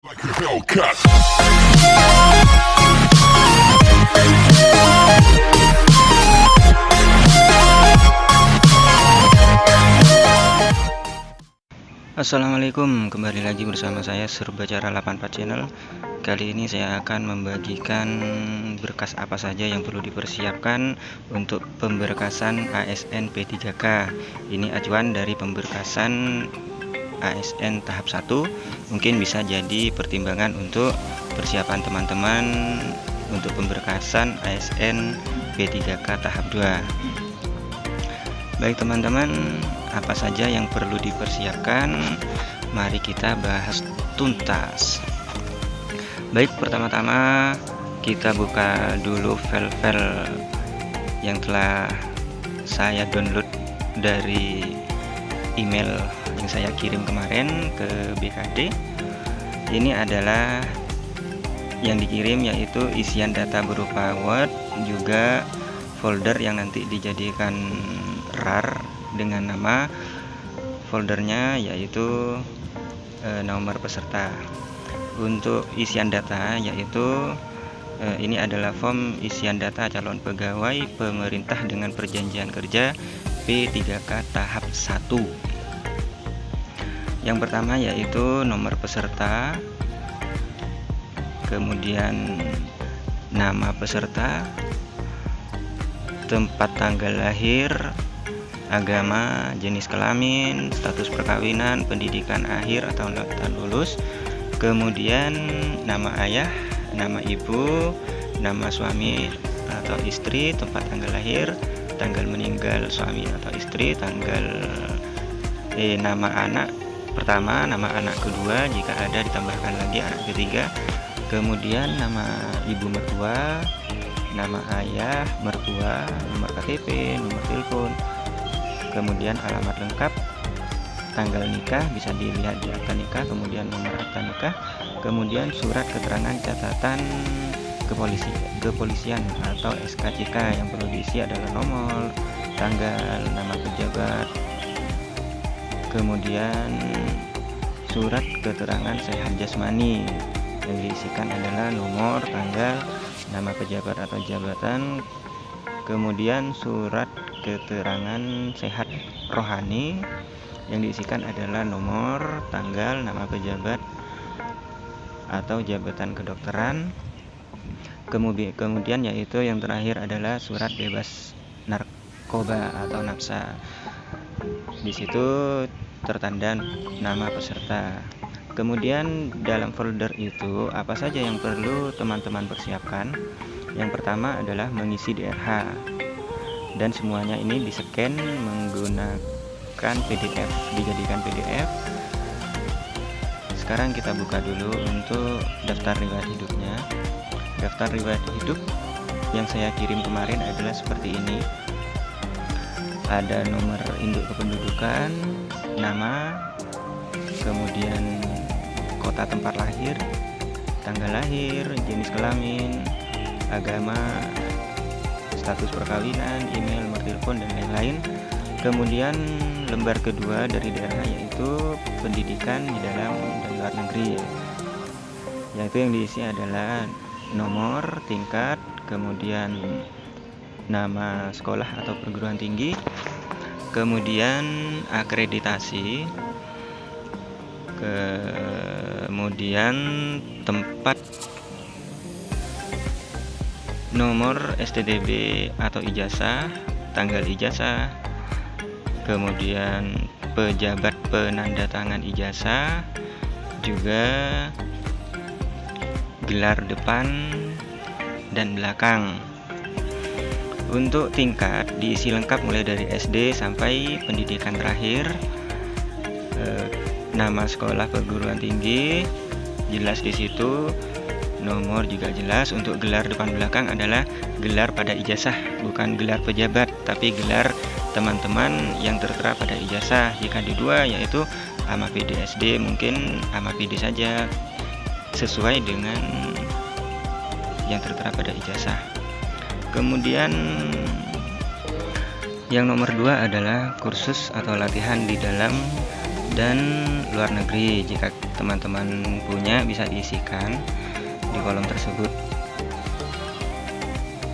Like a Hellcat. Assalamualaikum, kembali lagi bersama saya Serbacara 84 Channel. Kali ini saya akan membagikan berkas apa saja yang perlu dipersiapkan untuk pemberkasan ASN P3K. Ini acuan dari pemberkasan ASN tahap 1, mungkin bisa jadi pertimbangan untuk persiapan teman-teman untuk pemberkasan ASN P3K tahap 2. Baik teman-teman, apa saja yang perlu dipersiapkan? Mari kita bahas tuntas. Baik, pertama-tama kita buka dulu file-file yang telah saya download dari email yang saya kirim kemarin ke BKD. Ini adalah yang dikirim yaitu isian data berupa Word, juga folder yang nanti dijadikan RAR dengan nama foldernya yaitu nomor peserta. Untuk isian data yaitu ini adalah form isian data calon pegawai pemerintah dengan perjanjian kerja P3K tahap 1. Yang pertama yaitu nomor peserta, kemudian nama peserta, tempat tanggal lahir, agama, jenis kelamin, status perkawinan, pendidikan akhir atau lulus, kemudian nama ayah, nama ibu, nama suami atau istri, tempat tanggal lahir, tanggal meninggal suami atau istri, nama anak pertama, nama anak kedua, jika ada ditambahkan lagi anak ketiga, kemudian nama ibu mertua, nama ayah mertua, nomor KTP, nomor telepon, kemudian alamat lengkap, tanggal nikah bisa dilihat di akta nikah, kemudian nomor akta nikah, kemudian surat keterangan catatan kepolisian atau SKCK. Yang perlu diisi adalah nomor, tanggal, nama pejabat, kemudian surat keterangan sehat jasmani. Yang diisikan adalah nomor, tanggal, nama pejabat atau jabatan, kemudian surat keterangan sehat rohani. Yang diisikan adalah nomor, tanggal, nama pejabat atau jabatan kedokteran, kemudian yaitu yang terakhir adalah surat bebas narkoba atau NAPSA. Di situ tertanda nama peserta. Kemudian dalam folder itu apa saja yang perlu teman-teman persiapkan? Yang pertama adalah mengisi DRH, dan semuanya ini di-scan menggunakan PDF, dijadikan PDF. Sekarang kita buka dulu untuk daftar riwayat hidupnya. Daftar riwayat hidup yang saya kirim kemarin adalah seperti ini. Ada nomor induk kependudukan, nama, kemudian kota tempat lahir, tanggal lahir, jenis kelamin, agama, status perkawinan, email, nomor telepon, dan lain-lain. Kemudian lembar kedua dari daerah yaitu pendidikan di dalam dan luar negeri, yaitu yang diisi adalah nomor, tingkat, kemudian nama sekolah atau perguruan tinggi, kemudian akreditasi, kemudian tempat, nomor STDB atau ijazah, tanggal ijazah, kemudian pejabat penandatangan ijazah, juga gelar depan dan belakang. Untuk tingkat diisi lengkap mulai dari SD sampai pendidikan terakhir. Nama sekolah perguruan tinggi jelas di situ, nomor juga jelas. Untuk gelar depan belakang adalah gelar pada ijazah, bukan gelar pejabat, tapi gelar teman-teman yang tertera pada ijazah. Jika di dua yaitu AMA PD SD, mungkin AMA PD saja sesuai dengan yang tertera pada ijazah. Kemudian yang nomor 2 adalah kursus atau latihan di dalam dan luar negeri. Jika teman-teman punya, bisa diisikan di kolom tersebut.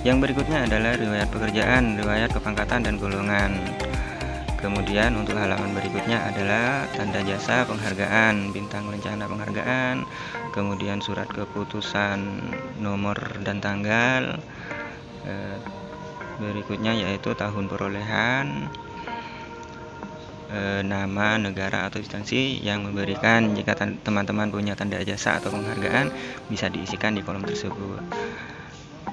Yang berikutnya adalah riwayat pekerjaan, riwayat kepangkatan dan golongan. Kemudian untuk halaman berikutnya adalah tanda jasa penghargaan, bintang lencana penghargaan, kemudian surat keputusan nomor dan tanggal. Berikutnya yaitu tahun perolehan, nama, negara atau instansi yang memberikan. Jika teman-teman punya tanda jasa atau penghargaan, bisa diisikan di kolom tersebut.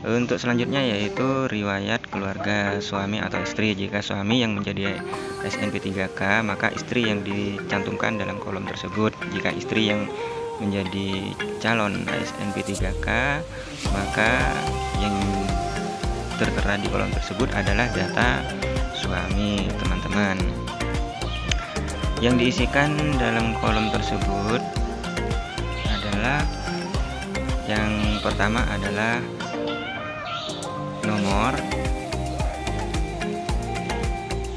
Untuk selanjutnya yaitu riwayat keluarga suami atau istri. Jika suami yang menjadi ASN P3K, maka istri yang dicantumkan dalam kolom tersebut. Jika istri yang menjadi calon ASN P3K, maka yang tertera di kolom tersebut adalah data suami teman-teman. Yang diisikan dalam kolom tersebut adalah yang pertama adalah nomor,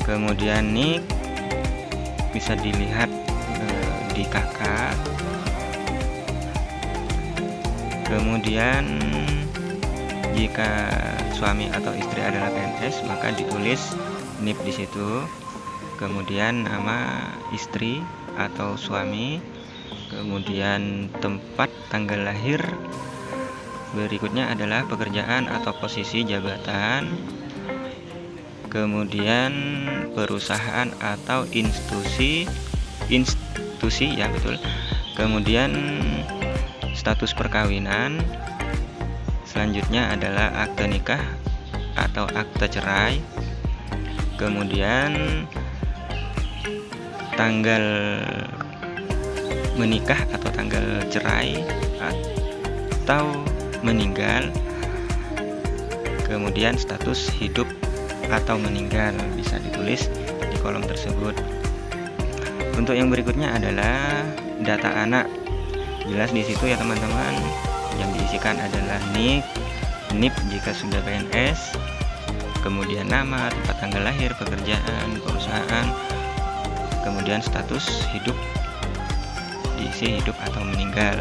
kemudian NIK bisa dilihat di kakak, kemudian jika suami atau istri adalah PNS maka ditulis NIP di situ, kemudian nama istri atau suami, kemudian tempat tanggal lahir. Berikutnya adalah pekerjaan atau posisi jabatan, kemudian perusahaan atau institusi ya betul, kemudian status perkawinan, selanjutnya adalah akte nikah atau akte cerai, kemudian tanggal menikah atau tanggal cerai atau meninggal, kemudian status hidup atau meninggal bisa ditulis di kolom tersebut. Untuk yang berikutnya adalah data anak, jelas di situ ya teman-teman. Yang diisikan adalah NIK, NIP jika sudah PNS, kemudian nama, tempat tanggal lahir, pekerjaan, perusahaan, kemudian status hidup diisi hidup atau meninggal.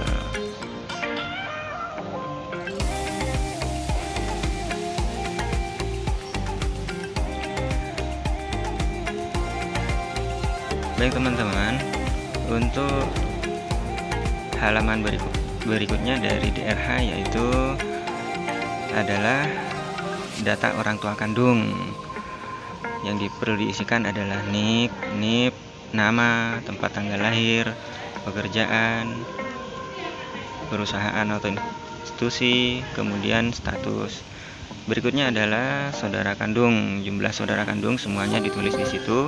Baik teman-teman, untuk halaman berikutnya dari DRH yaitu adalah data orang tua kandung. Yang perlu diisikan adalah NIK, NIP, nama, tempat tanggal lahir, pekerjaan, perusahaan atau institusi, kemudian status. Berikutnya adalah saudara kandung, jumlah saudara kandung semuanya ditulis di situ.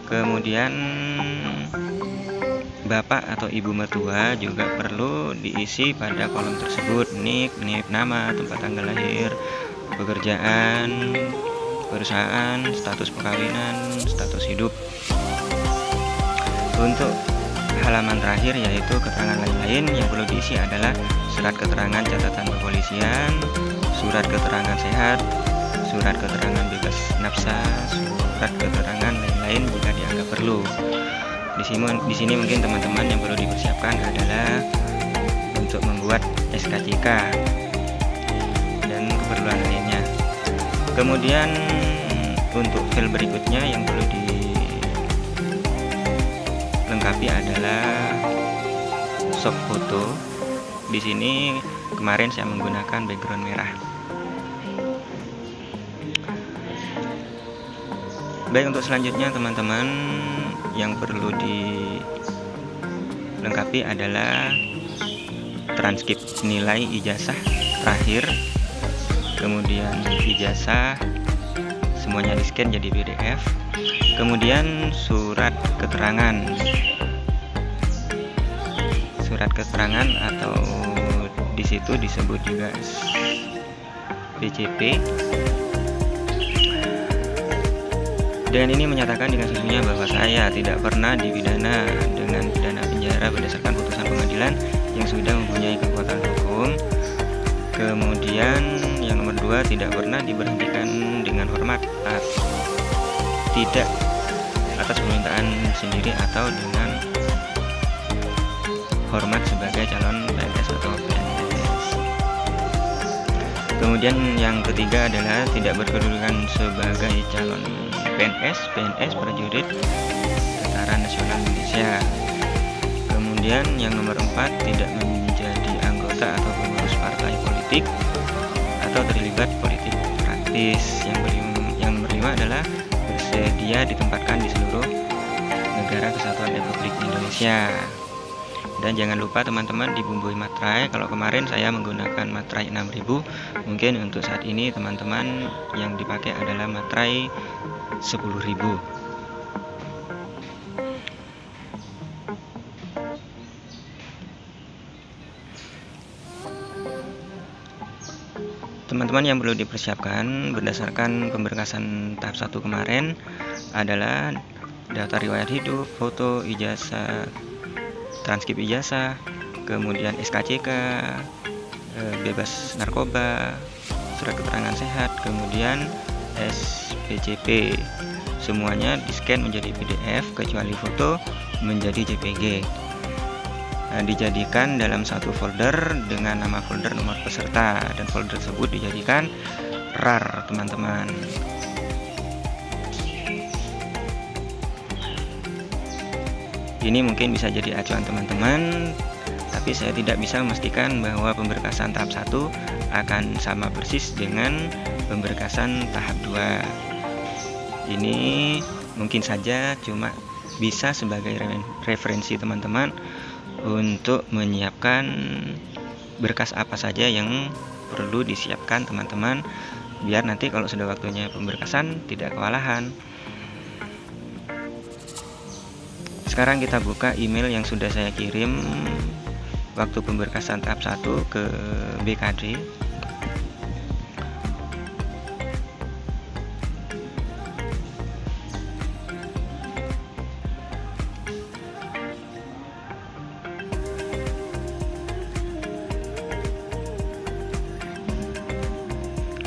Kemudian bapak atau ibu mertua juga perlu diisi pada kolom tersebut, NIK, NIP, nama, tempat tanggal lahir, pekerjaan, perusahaan, status perkawinan, status hidup. Untuk halaman terakhir yaitu keterangan lain-lain yang perlu diisi adalah surat keterangan catatan kepolisian, surat keterangan sehat, surat keterangan bebas nafsa, surat keterangan lain-lain jika dianggap perlu. Di sini mungkin teman-teman yang perlu dipersiapkan adalah untuk membuat SKCK dan keperluan lainnya. Kemudian untuk file berikutnya yang perlu dilengkapi adalah soft foto. Di sini kemarin saya menggunakan background merah. Baik, untuk selanjutnya teman-teman yang perlu dilengkapi adalah transkrip nilai ijazah terakhir, kemudian ijazah semuanya di scan jadi PDF, kemudian surat keterangan atau di situ disebut juga BCP. Dengan ini menyatakan dengan sesungguhnya bahwa saya tidak pernah dipidana dengan pidana penjara berdasarkan putusan pengadilan yang sudah mempunyai kekuatan hukum. Kemudian yang nomor 2, tidak pernah diberhentikan dengan hormat atas permintaan sendiri atau dengan hormat sebagai calon PNS atau PNS. Kemudian yang ketiga adalah tidak berkedudukan sebagai calon PNS prajurit Tentara Nasional Indonesia. Kemudian yang nomor 4, tidak menjadi anggota atau pengurus partai politik atau terlibat politik praktis. Yang kelima adalah bersedia ditempatkan di seluruh negara kesatuan Republik Indonesia. Dan jangan lupa teman-teman dibumbui materai. Kalau kemarin saya menggunakan materai 6000, mungkin untuk saat ini teman-teman yang dipakai adalah materai 10.000. Teman-teman yang perlu dipersiapkan berdasarkan pemberkasan tahap 1 kemarin adalah daftar riwayat hidup, foto, ijazah, transkrip ijazah, kemudian SKCK, bebas narkoba, surat keterangan sehat, kemudian SPCP. Semuanya di-scan menjadi PDF kecuali foto menjadi JPG. Dijadikan dalam satu folder dengan nama folder nomor peserta, dan folder tersebut dijadikan RAR, teman-teman. Ini mungkin bisa jadi acuan teman-teman, tapi saya tidak bisa memastikan bahwa pemberkasan tahap 1 akan sama persis dengan pemberkasan tahap 2. Ini mungkin saja cuma bisa sebagai referensi teman-teman untuk menyiapkan berkas apa saja yang perlu disiapkan teman-teman, biar nanti kalau sudah waktunya pemberkasan tidak kewalahan. Sekarang kita buka email yang sudah saya kirim waktu pemberkasan tahap 1 ke BKD.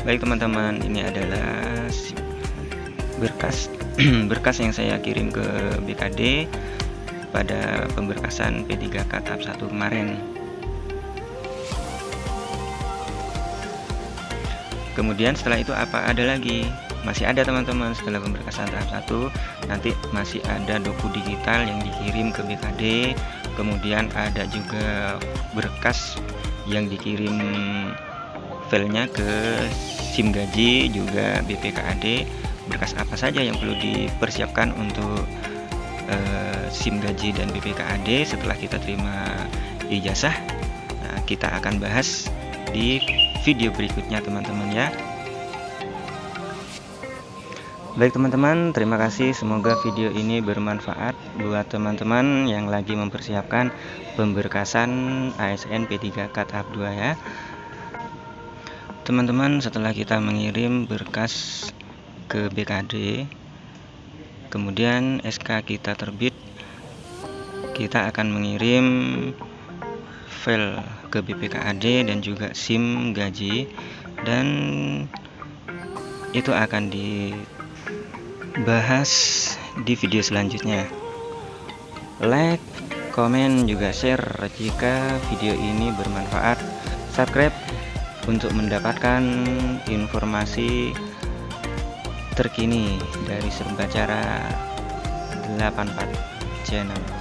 Baik teman-teman, ini adalah berkas yang saya kirim ke BKD pada pemberkasan P3K tahap 1 kemarin. Kemudian setelah itu apa ada lagi? Masih ada teman-teman, setelah pemberkasan tahap 1 nanti masih ada doku digital yang dikirim ke BKD. Kemudian ada juga berkas yang dikirim filenya ke SIM gaji, juga BPKAD. Berkas apa saja yang perlu dipersiapkan untuk SIM gaji dan BPKAD setelah kita terima ijazah. Nah, kita akan bahas di video berikutnya teman-teman ya. Baik teman-teman, terima kasih. Semoga video ini bermanfaat buat teman-teman yang lagi mempersiapkan pemberkasan ASN P3K tahap 2 ya. Teman-teman, setelah kita mengirim berkas ke BKD, kemudian SK kita terbit, kita akan mengirim file ke BPKAD dan juga SIM gaji, dan itu akan dibahas di video selanjutnya. Like, komen, juga share jika video ini bermanfaat. Subscribe untuk mendapatkan informasi terkini dari Serbacara 84 channel.